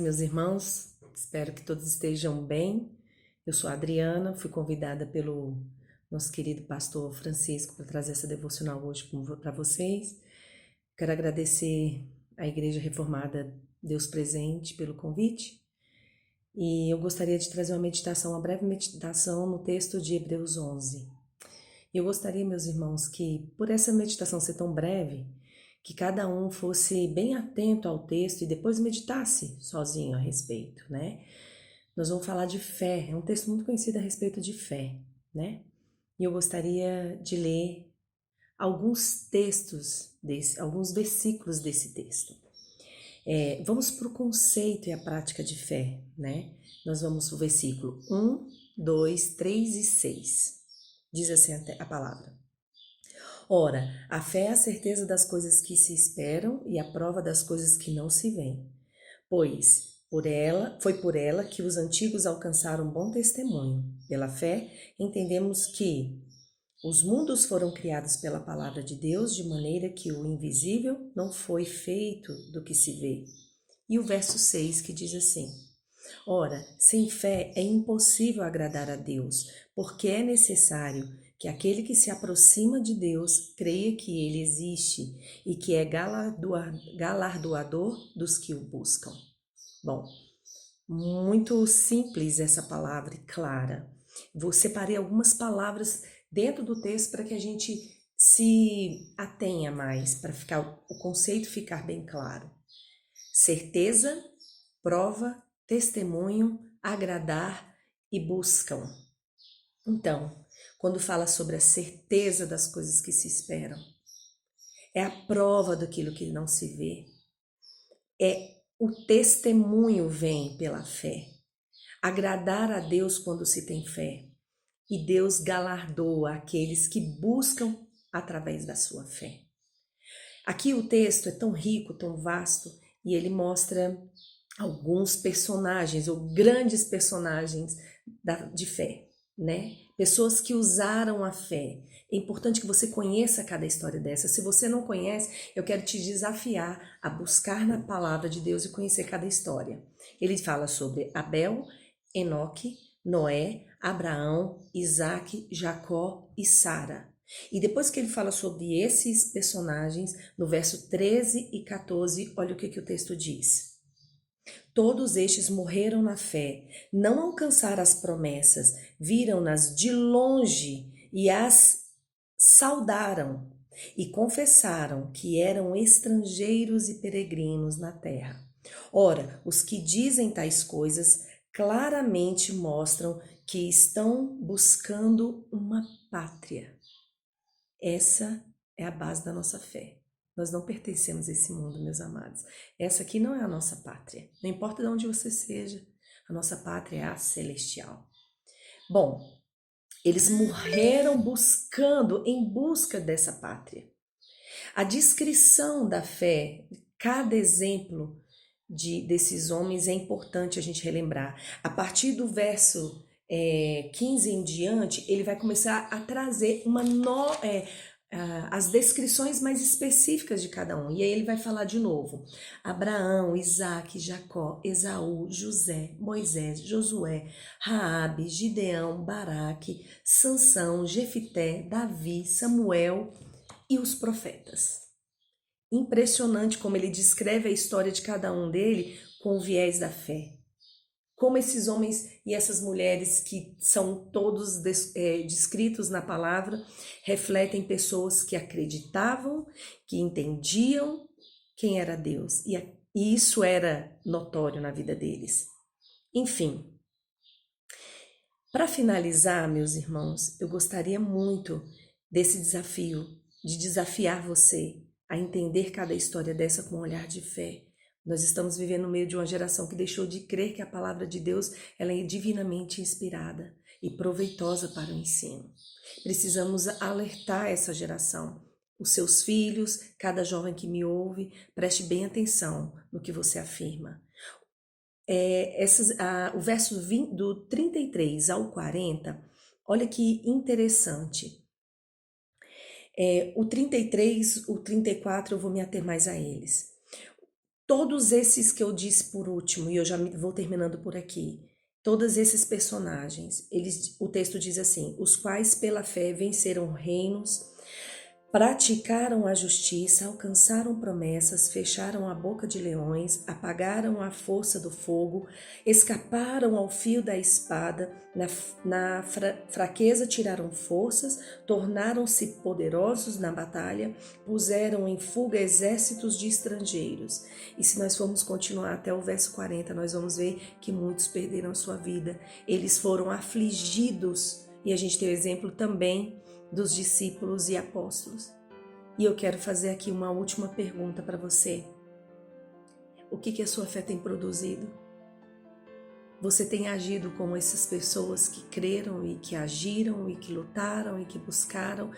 meus irmãos. Espero que todos estejam bem. Eu sou a Adriana, fui convidada pelo nosso querido pastor Francisco para trazer essa devocional hoje para vocês. Quero agradecer à Igreja Reformada Deus Presente pelo convite. E eu gostaria de trazer uma breve meditação no texto de Hebreus 11. Eu gostaria, meus irmãos, que por essa meditação ser tão breve, que cada um fosse bem atento ao texto e depois meditasse sozinho a respeito, né? Nós vamos falar de fé, é um texto muito conhecido a respeito de fé, né? E eu gostaria de ler alguns versículos desse texto. Vamos para o conceito e a prática de fé, né? Nós vamos para o versículo 1, 2, 3 e 6. Diz assim a palavra. Ora, a fé é a certeza das coisas que se esperam e a prova das coisas que não se veem. Pois foi por ela que os antigos alcançaram bom testemunho. Pela fé, entendemos que os mundos foram criados pela palavra de Deus, de maneira que o invisível não foi feito do que se vê. E o verso 6 que diz assim: Ora, sem fé é impossível agradar a Deus, porque é necessário que aquele que se aproxima de Deus creia que ele existe e que é galardoador dos que o buscam. Bom, muito simples essa palavra e clara. Vou separei algumas palavras dentro do texto para que a gente se atenha mais, para o conceito ficar bem claro. Certeza, prova, testemunho, agradar e buscam. Então, quando fala sobre a certeza das coisas que se esperam, é a prova daquilo que não se vê, o testemunho vem pela fé. Agradar a Deus quando se tem fé. E Deus galardoa aqueles que buscam através da sua fé. Aqui o texto é tão rico, tão vasto, e ele mostra alguns personagens, ou grandes personagens de fé, né? Pessoas que usaram a fé. É importante que você conheça cada história dessa. Se você não conhece, eu quero te desafiar a buscar na palavra de Deus e conhecer cada história. Ele fala sobre Abel, Enoque, Noé, Abraão, Isaac, Jacó e Sara. E depois que ele fala sobre esses personagens, no verso 13 e 14, olha o que o texto diz. Todos estes morreram na fé, não alcançaram as promessas, viram-nas de longe e as saudaram e confessaram que eram estrangeiros e peregrinos na terra. Ora, os que dizem tais coisas claramente mostram que estão buscando uma pátria. Essa é a base da nossa fé. Nós não pertencemos a esse mundo, meus amados. Essa aqui não é a nossa pátria. Não importa de onde você seja, a nossa pátria é a celestial. Bom, eles morreram em busca dessa pátria. A descrição da fé, cada exemplo desses homens é importante a gente relembrar. A partir do verso 15 em diante, ele vai começar a trazer as descrições mais específicas de cada um. E aí ele vai falar de novo. Abraão, Isaac, Jacó, Esaú, José, Moisés, Josué, Raabe, Gideão, Baraque, Sansão, Jefité, Davi, Samuel e os profetas. Impressionante como ele descreve a história de cada um dele com o viés da fé. Como esses homens e essas mulheres que são todos descritos na palavra refletem pessoas que acreditavam, que entendiam quem era Deus. E isso era notório na vida deles. Enfim, para finalizar, meus irmãos, eu gostaria muito desse desafio, de desafiar você a entender cada história dessa com um olhar de fé. Nós estamos vivendo no meio de uma geração que deixou de crer que a palavra de Deus ela é divinamente inspirada e proveitosa para o ensino. Precisamos alertar essa geração. Os seus filhos, cada jovem que me ouve, preste bem atenção no que você afirma. O verso do 33 ao 40, olha que interessante. O 33, o 34, eu vou me ater mais a eles. Todos esses que eu disse por último, e eu já vou terminando por aqui, todos esses personagens, o texto diz assim: os quais pela fé venceram reinos, praticaram a justiça, alcançaram promessas, fecharam a boca de leões, apagaram a força do fogo, escaparam ao fio da espada, na fraqueza tiraram forças, tornaram-se poderosos na batalha, puseram em fuga exércitos de estrangeiros. E se nós formos continuar até o verso 40, nós vamos ver que muitos perderam sua vida, eles foram afligidos, e a gente tem o exemplo também dos discípulos e apóstolos. E eu quero fazer aqui uma última pergunta para você. O que a sua fé tem produzido? Você tem agido como essas pessoas que creram e que agiram e que lutaram e que buscaram,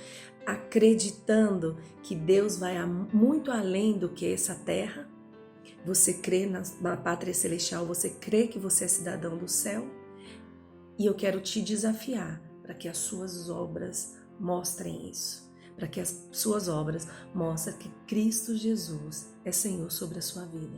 acreditando que Deus vai muito além do que essa terra? Você crê na pátria celestial? Você crê que você é cidadão do céu? E eu quero te desafiar para que as suas obras mostrem isso, para que as suas obras mostrem que Cristo Jesus é Senhor sobre a sua vida.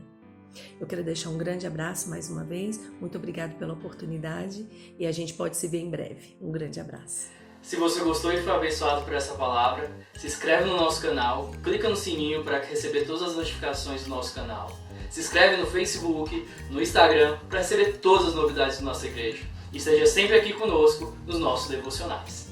Eu quero deixar um grande abraço mais uma vez, muito obrigado pela oportunidade e a gente pode se ver em breve. Um grande abraço. Se você gostou e foi abençoado por essa palavra, se inscreve no nosso canal, clica no sininho para receber todas as notificações do nosso canal. Se inscreve no Facebook, no Instagram para receber todas as novidades da nossa igreja. E esteja sempre aqui conosco nos nossos devocionais.